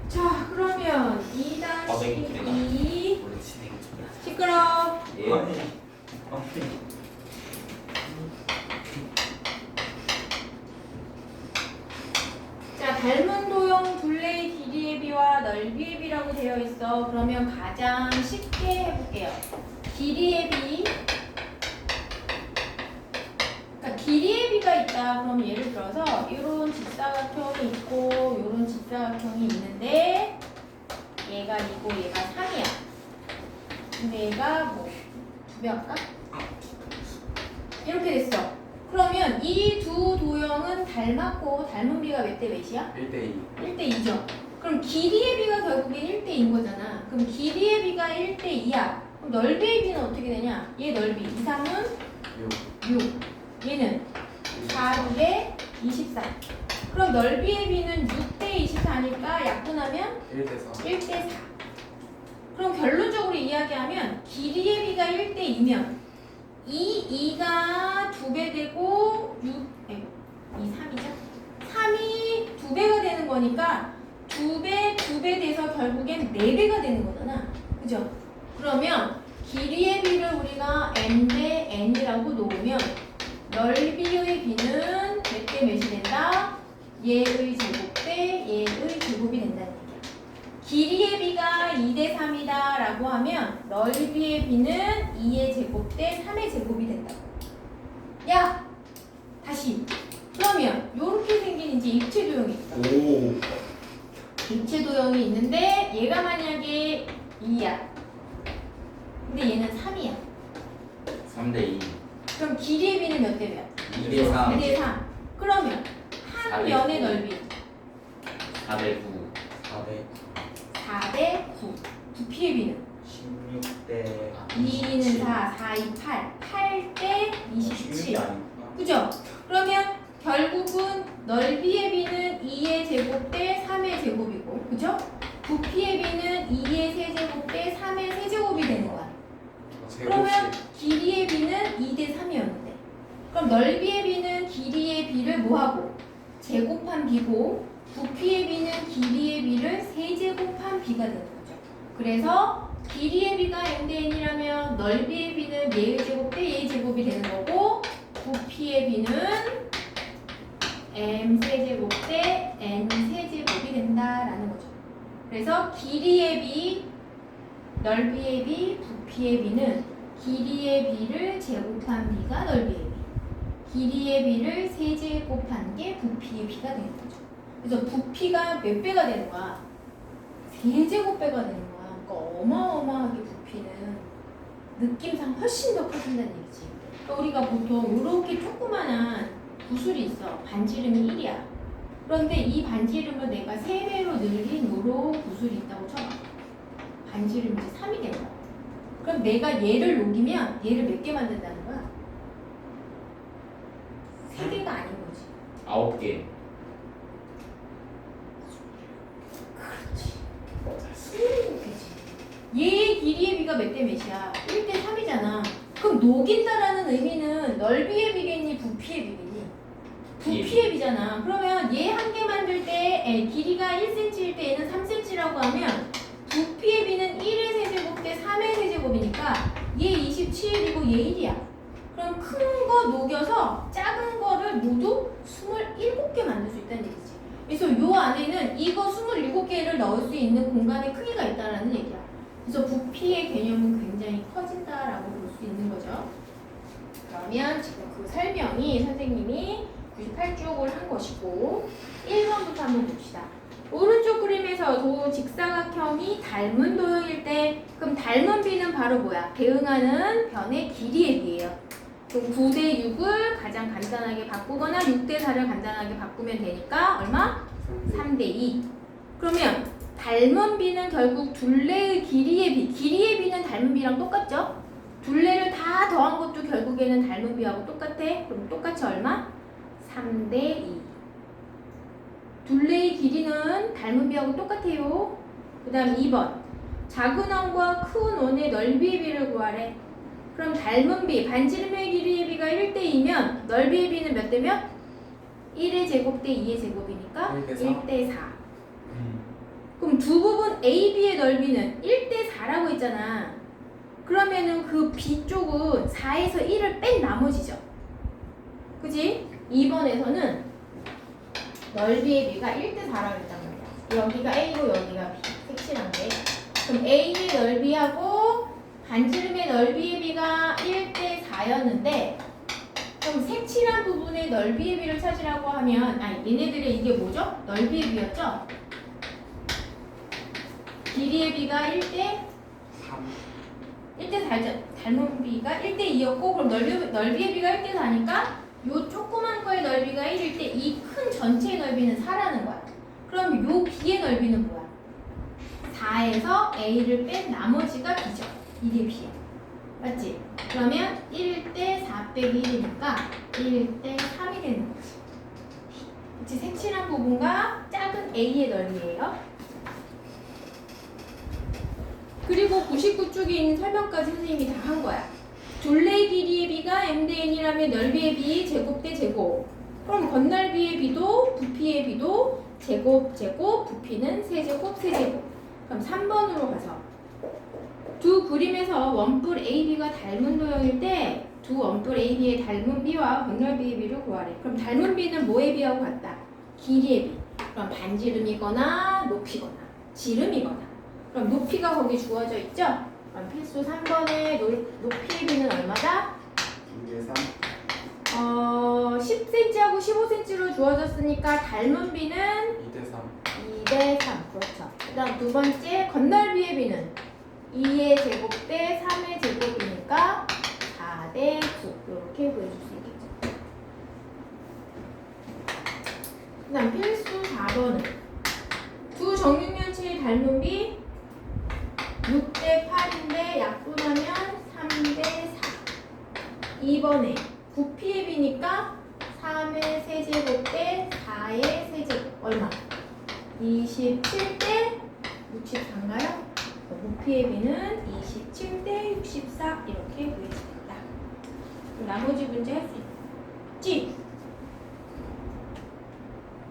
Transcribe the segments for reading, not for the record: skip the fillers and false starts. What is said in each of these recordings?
자, 그러면 2-2 시끄러. 예. 자, 닮은 도형 둘레의 길이의 비와 넓이의 비라고 되어 있어. 그러면 가장 쉽게 해볼게요. 길이의 비. 그러니까 길이의 비가 있다. 그럼 예를 들어서 이런 직사각형이 있고 이런 직사각형이 있는데 얘가 2고 얘가 3이야. 근데 얘가 뭐 2배 할까? 이렇게 됐어. 그러면 이 두 도형은 닮았고 닮은 비가 몇 대 몇이야? 1대2. 1대 2죠. 그럼 길이의 비가 결국엔 1대 2인 거잖아. 그럼 길이의 비가 1대 2야. 그럼 넓이의 비는 어떻게 되냐? 얘 넓이 2, 3은 6. 얘는 4, 2에 24. 그럼 넓이의 비는 6대 24니까 약분하면 1대4. 1대 4. 그럼 결론적으로 이야기하면 길이의 비가 1대 2면 이 2가 2배 되고 2, 3이죠? 3이 2배가 되는 거니까 2배 돼서 결국엔 4배가 되는 거잖아. 그죠? 그러면 길이의 비를 우리가 n 대 n이라고 놓으면 넓이의 비는 몇 대 몇이 된다? 얘의 제곱 대 얘의 제곱이 된다는 얘기야. 길이의 비가 2대 3이다 라고 하면 넓이의 비는 2의 제곱 대 3의 제곱이 된다고. 야! 다시. 그러면 이렇게 생긴 이제 입체 도형이 있어. 오. 입체 도형이 있는데 얘가 만약에 2야. 근데 얘는 3이야. 3대2. 그럼 길이의 비는 몇 대 몇? 2대 3. 2대 3. 그러면 한 4대 면의 9. 넓이 4대 9. 4대 9. 부피의 비는 16대 2는 4, 4, 2, 8. 8대 27. 그죠? 그러면 결국은 넓이의 비는 2의 제곱 대 3의 제곱이고, 그죠? 부피의 비는 2의 세제곱 대 3의 세제곱이 되는 거야. 그러면 길이의 비는 2대 3이었는데, 그럼 넓이의 비는 길이의 비를 뭐하고? 제곱한 비고, 부피의 비는 길이의 비를 세제곱한 비가 되는 거죠. 그래서 길이의 비가 n 대 n이라면 넓이의 비는 얘의 제곱 대 얘의 제곱이 되는 거고, 부피의 비는 m 세제곱 대 n 세제곱이 된다라는 거죠. 그래서 길이의 비, 넓이의 비, 부피의 비는 길이의 비를 제곱한 비가 넓이의 비, 길이의 비를 세제곱한 게 부피의 비가 되는 거죠. 그래서 부피가 몇 배가 되는 거야? 세제곱배가 되는 거야. 그러니까 어마어마하게 부피는 느낌상 훨씬 더 커진다는 얘기지. 그러니까 우리가 보통 이렇게 조그만한 구슬이 있어. 반지름이 1이야. 그런데 이 반지름을 내가 3배로 늘린 요런 구슬이 있다고 쳐봐. 반지름이 이제 3이 된 거야. 그럼 내가 얘를 녹이면 얘를 몇 개 만든다는 거야? 3개가 아닌 거지. 9개. 얘의 길이의 비가 몇 대 몇이야? 1대 3이잖아. 그럼 녹인다라는 의미는 넓이의 비겠니? 부피의 비겠니? 부피의 비잖아. 그러면 얘 한 개 만들 때 길이가 1cm일 때 얘는 3cm라고 하면 부피의 비는 1의 세제곱 대 3의 세제곱이니까 얘 27이고 얘 1이야. 그럼 큰 거 녹여서 작은 거를 모두 27개 만들 수 있다는 얘기지. 그래서 요 안에는 이거 27개를 넣을 수 있는 공간의 크기가 있다는 얘기야. 그래서 부피의 개념은 굉장히 커진다라고 볼 수 있는 거죠. 그러면 지금 그 설명이 선생님이 98쪽을 한 것이고 1번부터 한번 봅시다. 오른쪽 그림에서 도 직사각형이 닮은 도형일 때 그럼 닮은 비는 바로 뭐야? 대응하는 변의 길이의 비예요. 그럼 9대 6을 가장 간단하게 바꾸거나 6대 4를 간단하게 바꾸면 되니까 얼마? 3대 2. 그러면 닮은 비는 결국 둘레의 길이의 비. 길이의 비는 닮은 비랑 똑같죠? 둘레를 다 더한 것도 결국에는 닮은 비하고 똑같아. 그럼 똑같이 얼마? 3대 2. 둘레의 길이는 닮은 비하고 똑같아요. 그 다음 2번. 작은 원과 큰 원의 넓이의 비를 구하래. 그럼 닮은 비, 반지름의 길이의 비가 1대 2면 넓이의 비는 몇 대 몇? 1의 제곱 대 2의 제곱이니까 1대 4. 그럼 두 부분 A, B의 넓이는 1대 4라고 했잖아. 그러면은 그 B 쪽은 4에서 1을 뺀 나머지죠. 그지? 2번에서는 넓이의 B가 1대 4라고 했단 말이야. 여기가 A고 여기가 B. 색칠한 게. 그럼 A의 넓이하고 반지름의 넓이의 B가 1대 4였는데 그럼 색칠한 부분의 넓이의 B를 찾으라고 하면 얘네들의 이게 뭐죠? 넓이의 B였죠? 길이의 B가 1대 4죠. 닮은 B가 1대 2였고 그럼 넓이의 B가 1대 4니까 요 조그만 거의 넓이가 1일 때 이 큰 전체의 넓이는 4라는 거야. 그럼 요 B의 넓이는 뭐야? 4에서 A를 뺀 나머지가 B죠. 이게 B야. 맞지? 그러면 1대 4 빼기 1이니까 1대 3이 되는 거지. 그치? 색칠한 부분과 작은 A의 넓이에요. 그리고 99쪽에 있는 설명까지 선생님이 다 한 거야. 둘레 길이의 B가 MDN이라면 넓이의 B 제곱 대 제곱. 그럼 건널비의 B도 부피의 B도 제곱 부피는 세제곱. 그럼 3번으로 가서 두 그림에서 원뿔 AB가 닮은 도형일 때 두 원뿔 AB의 닮은 B와 건널비의 B를 구하래. 그럼 닮은 B는 뭐의 B하고 같다? 길이의 B. 그럼 반지름이거나 높이거나 지름이거나. 그럼 높이가 거기 주어져 있죠? 그럼 필수 3번의 높이의 B는 얼마다? 2대 3. 10cm하고 15cm로 주어졌으니까 닮은 B는 2대 3. 2대 3. 그렇죠. 그 다음 두 번째 건널비의 B는 2의 제곱 대 3의 제곱이니까 4대 9. 이렇게 구해줄 수 있겠죠. 그 다음 필수 4번은 두 정육면체의 닮은 B 6대 8인데 약분하면 3대 4. 2번에 부피의 B니까 3의 세제곱 대 4의 세제곱 얼마? 27대 64인가요? 부피의 B는 27대 64 이렇게 구해집니다. 나머지 문제 할 수 있지?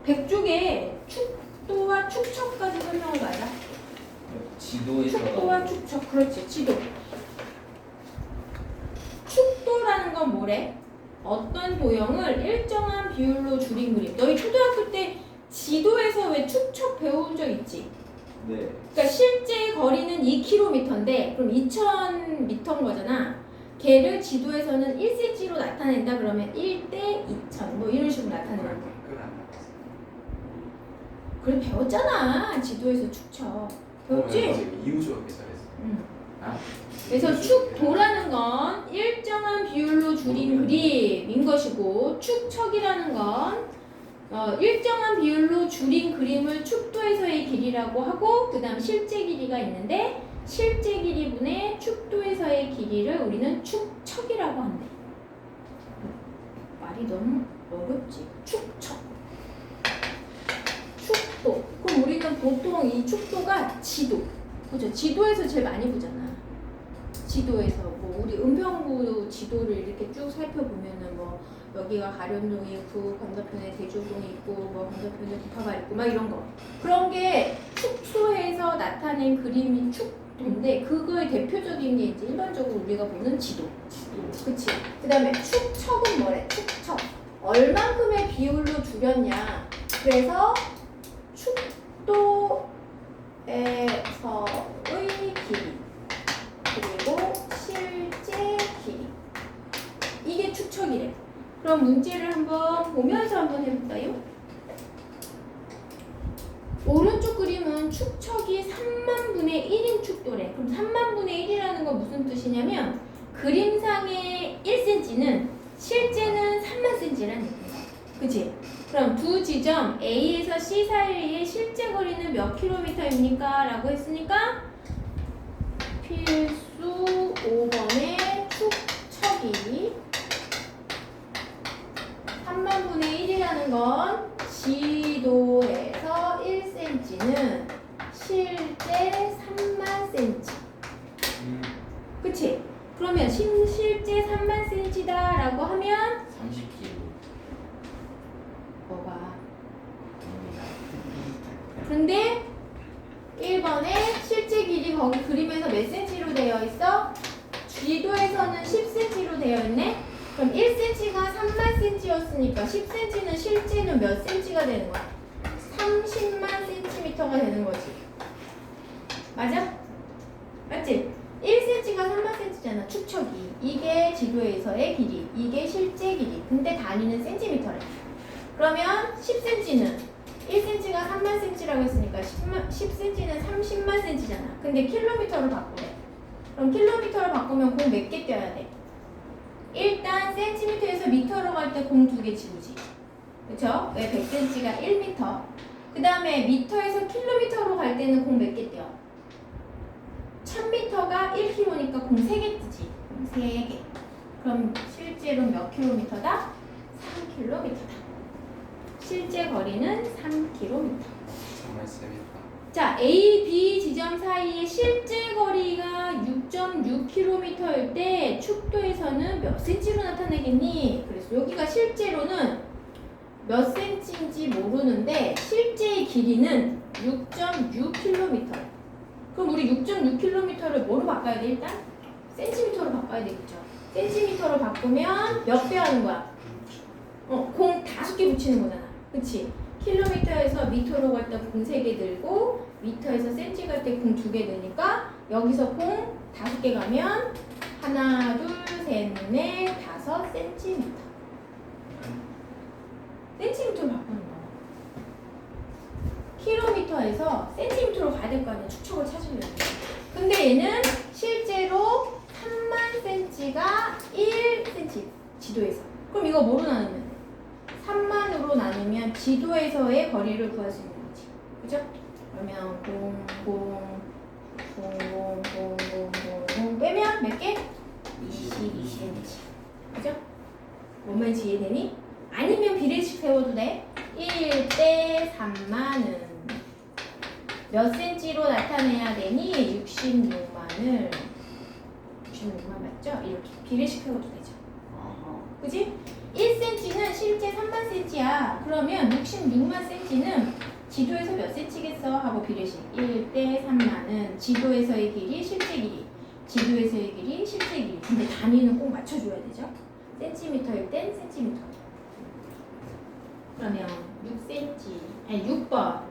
100쪽에 축도와 축척까지 설명을 봐라. 지도에서 축도와 축척, 그렇지, 지도. 축도라는 건 뭐래? 어떤 도형을 일정한 비율로 줄인 그림. 너희 초등학교 때 지도에서 왜 축척 배운 적 있지? 네. 그러니까 실제 거리는 2km인데 그럼 2000m인 거잖아. 걔를 지도에서는 1cm로 나타낸다 그러면 1대 2000 뭐 이런 식으로 나타내는 거야. 댓글 안 나왔어. 그래 배웠잖아. 지도에서 축척. 배웠지? 이우주가 잘했어. 응. 아? 그래서 축도라는 건 일정한 비율로 줄인 그림인 것이고 축척이라는 건 일정한 비율로 줄인 그림을 축도에서의 길이라고 하고 그 다음 실제 길이가 있는데 실제 길이분의 축도에서의 길이를 우리는 축척이라고 한대. 말이 너무 어렵지. 축척. 축도. 그럼 우리는 보통 이 축도가 지도. 그죠? 지도에서 제일 많이 보잖아. 지도에서 뭐 우리 은평구 지도를 이렇게 쭉 살펴보면은 뭐 여기가 가련동이 있고 건너편에 대조동이 있고 뭐 건너편에 구파가 있고 막 이런 거 그런 게 축소해서 나타낸 그림이 축도인데 그거의 대표적인 게 이제 일반적으로 우리가 보는 지도. 그치? 그 다음에 축척은 뭐래? 축척 얼만큼의 비율로 줄였냐. 그래서 축도에서의 길이 그리고 실제 길이 이게 축척이래. 그럼 문제를 한번 보면서 한번 해볼까요? 오른쪽 그림은 축척이 3만분의 1인 축도래. 그럼 3만분의 1이라는 건 무슨 뜻이냐면 그림상의 1cm는 실제는 3만 cm라는 얘기야. 그치? 그럼 두 지점 A에서 C 사이의 실제 거리는 몇 킬로미터입니까? 라고 했으니까 필수 5번의 축척이 3만분의 1이라는 건 지도에서 1cm는 실제 3만 cm. 그치? 그러면 실제 3만 cm다 라고 하면 30kg. 뭐가? 그런데 1번에 실제 길이 거기 그림에서 몇 cm로 되어 있어? 지도에서는 10cm로 되어 있네? 그럼 1cm가 3만 cm였으니까 10cm는 실제는 몇 cm가 되는 거야? 30만 cm가 되는 거지. 맞아? 맞지? 1cm가 3만 cm잖아, 축척이. 이게 지도에서의 길이, 이게 실제 길이. 근데 단위는 cm래. 그러면 10cm는 1cm가 3만 cm라고 했으니까 10cm는 30만 cm잖아. 근데 킬로미터로 바꾸래. 그럼 킬로미터로 바꾸면 공 몇 개 떼어야 돼? 일단 센티미터에서 미터로 갈 때 공 2개 지우지. 그쵸? 왜 100cm가 1m. 그 다음에 미터에서 킬로미터로 갈 때는 공 몇 개 떼어? 1000m가 1km니까 공 3개 뜨지. 3개. 그럼 실제로 몇 킬로미터다? 3km다. 실제 거리는 3km. 정말 재밌다. 자, A, B 지점 사이의 실제 거리가 6.6km일 때 축도에서는 몇 cm로 나타내겠니? 그래서 여기가 실제로는 몇 cm인지 모르는데 실제의 길이는 6.6km. 그럼 우리 6.6km를 뭐로 바꿔야 돼 일단? cm로 바꿔야 되겠죠. cm로 바꾸면 몇 배 하는 거야? 공 5개 붙이는 거잖아. 그치? 킬로미터에서 미터로 갈 때 공 3개 들고 미터에서 센치 갈 때 공 2개 드니까 여기서 공 5개 가면 하나, 둘, 셋, 넷, 5 센티미터. 센티미터로 바꾸는 거야. 킬로미터에서 센티미터로 가야 될 거 아니야. 축척을 찾으려면. 근데 얘는 실제로 3만 센치가 1cm 지도에서. 그럼 이거 뭐로 나누면 돼? 3만으로 나누면 지도에서의 거리를 구할 수 있는 거지. 그죠? 그러면 0 빼면 몇 개? 22cm. 그죠? 뭐만 이해되니? 아니면 비례식 세워도 돼. 1대 3만은 몇 cm로 나타내야 되니? 66만을 66만 맞죠? 이렇게 비례식 세워도 되죠. 그지? 1cm는 실제 3만 cm야. 그러면 66만 cm는 지도에서 몇 cm겠어? 하고 비례식 1대 3만은 지도에서의 길이, 실제 길이. 지도에서의 길이, 실제 길이. 근데 단위는 꼭 맞춰줘야 되죠. 센티미터일 땐 센티미터. 그러면 6cm, 아니 6번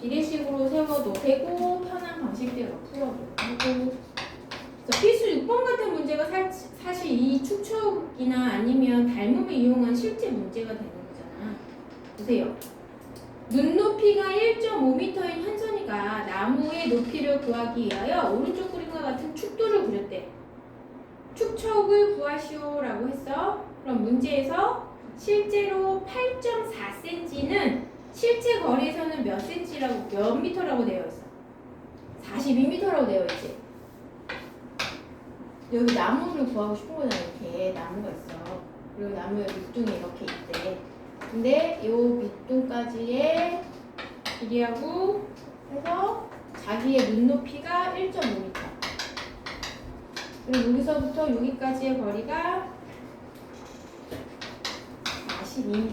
비례식으로 세워도 되고 편한 방식대로 풀어도 되고. 필수 6번 같은 문제가 사실 이 축척이나 아니면 닮음을 이용한 실제 문제가 되는 거잖아. 보세요. 눈높이가 1.5m인 현선이가 나무의 높이를 구하기 위하여 오른쪽 그림과 같은 축도를 그렸대. 축척을 구하시오라고 했어. 그럼 문제에서 실제로 8.4cm는 실제 거리에서는 몇 cm라고 몇 미터라고 되어 있어? 42m라고 되어 있지. 여기 나무를 구하고 싶은 거잖아. 이렇게 나무가 있어. 그리고 나무에 밑둥이 이렇게 있대. 근데 요 밑둥까지의 길이하고 해서 자기의 눈높이가 1.5m. 그리고 여기서부터 여기까지의 거리가 42m.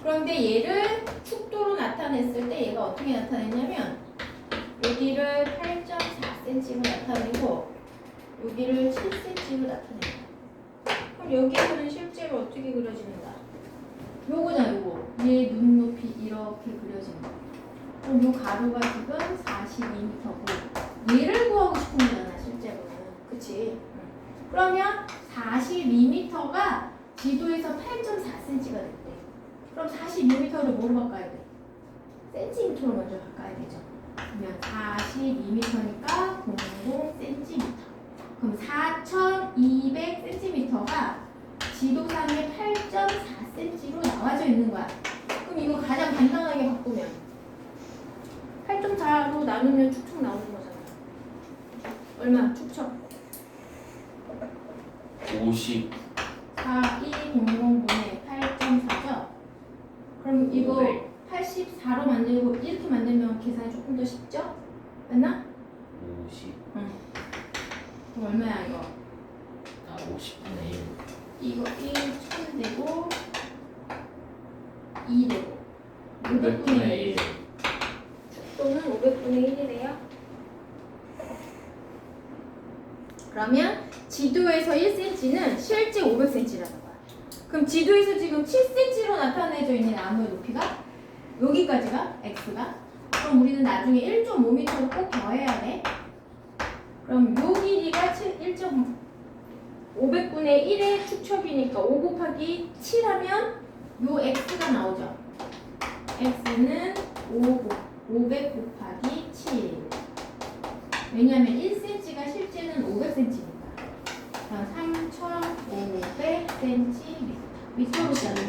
그런데 얘를 축도로 나타냈을 때 얘가 어떻게 나타냈냐면 여기를 8.4cm로 나타내고 여기를 7cm로 나타내요. 그럼 여기에서는 실제로 어떻게 그려지는가? 요거잖아, 요거. 얘 눈높이 이렇게 그려지는 거. 그럼 요 가로가 지금 42m고 얘를 구하고 싶은 거잖아, 실제로는. 그치? 그러면 42m가 지도에서 8.4cm가 됐대. 그럼 42m를 뭐로 바꿔야 돼? 센티미터로 먼저 바꿔야 되죠. 그러면 42m니까 00cm. 그럼 4200cm가 지도상에 8.4cm로 나와져 있는 거야. 그럼 이거 가장 간단하게 바꾸면 8.4로 나누면 축척 나오는 거잖아. 얼마? 축척 50 4200분의 8.4죠? 그럼 이거 84로 만들고 이렇게 만들면 계산이 조금 더 쉽죠? 맞나? 50 응. 그럼 얼마야 이거? 50분의 1 이거 1 1000되고 2 되고 600분의 1 또는 500분의 1이래요. 그러면 지도에서 1cm는 실제 500cm라는 거야. 그럼 지도에서 지금 7cm로 나타내져 있는 나무의 높이가 여기까지가 x가. 그럼 우리는 나중에 1.5m로 꼭 더해야 돼. 그럼 요 길이가 500분의 1의 축척이니까 5 곱하기 7 하면 요 x가 나오죠. x는 500 곱하기 7. 왜냐하면 1cm가 실제는 500cm니까. 그럼 3500cm. 미터로 짜는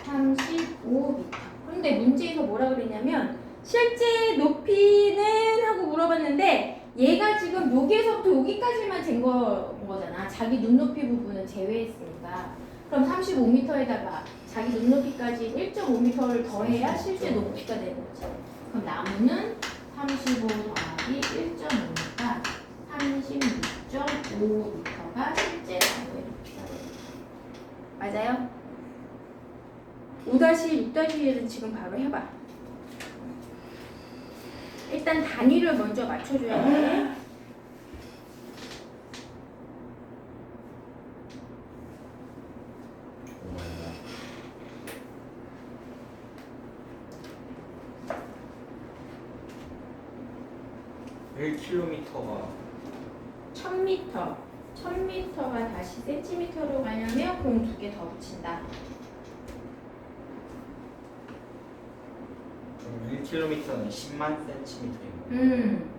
35m. 그런데 문제에서 뭐라 그랬냐면 실제 높이는 하고 물어봤는데 얘가 지금 여기에서부터 여기까지만 잰 거잖아. 자기 눈높이 부분은 제외했으니까. 그럼 35m에다가 자기 눈높이까지 1.5m를 더해야 실제 높이가 되는 거지. 그럼 나무는 35 더하기 1.5니까 36.5m가 실제 나무의 높이가 되는 거야. 맞아요? 5-1, 6-1은 지금 바로 해봐. 일단 단위를 먼저 맞춰줘야 돼. 일 킬로미터가 1000m. 1000m가 다시 센티미터로 가려면 공 2개 더 붙인다. 1킬로미터는 10만 센티미터인 거야.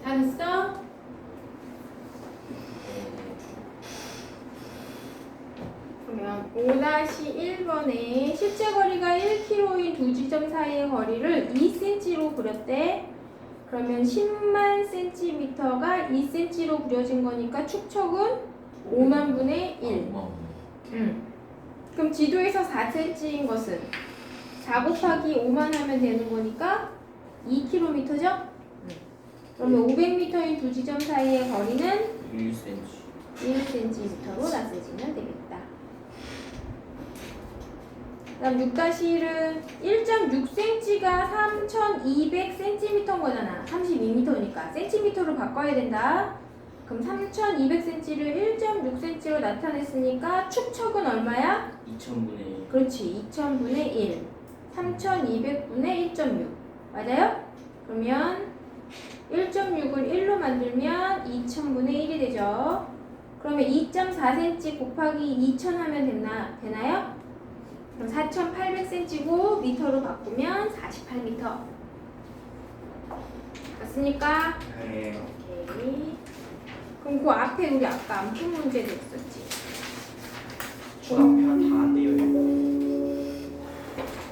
다 됐어? 그러면 5-1번에 실제 거리가 1km인 두 지점 사이의 거리를 2cm로 그렸대. 그러면 10만 cm가 2cm로 그려진 거니까 축척은 5만 분의 1. 그럼 지도에서 4cm인 것은 4 곱하기 5만 하면 되는 거니까 2km죠? 그러면 500m인 두 지점 사이의 거리는 1cm로 나눠지면 되겠다. 그다음 6-1은 1.6cm가 3200cm인 거잖아. 32m니까 cm로 바꿔야 된다. 그럼 3200cm를 1.6cm로 나타냈으니까 축척은 얼마야? 2000분의 1. 그렇지. 2000분의 1. 3200분의 1.6. 맞아요? 그러면 1.6을 1로 만들면 2000분의 1이 되죠. 그러면 2.4cm 곱하기 2000 하면 되나요? 그럼 4800cm고 미터로 바꾸면 48m. 맞습니까? 네. 오케이. 그럼 그 앞에 우리 아까 안 푼 문제도 있었지. 중간편 다 안 돼요.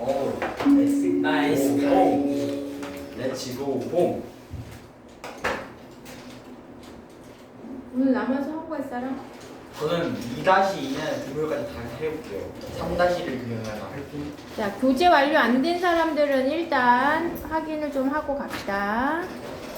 오, 나이스 렛츠고 봄. 오늘 남아서 하고 갈 사람? 저는 2-2는 비물까지 다 해볼게요. 3-1을 그냥 할게요. 자, 교재 완료 안 된 사람들은 일단 확인을 좀 하고 갑시다.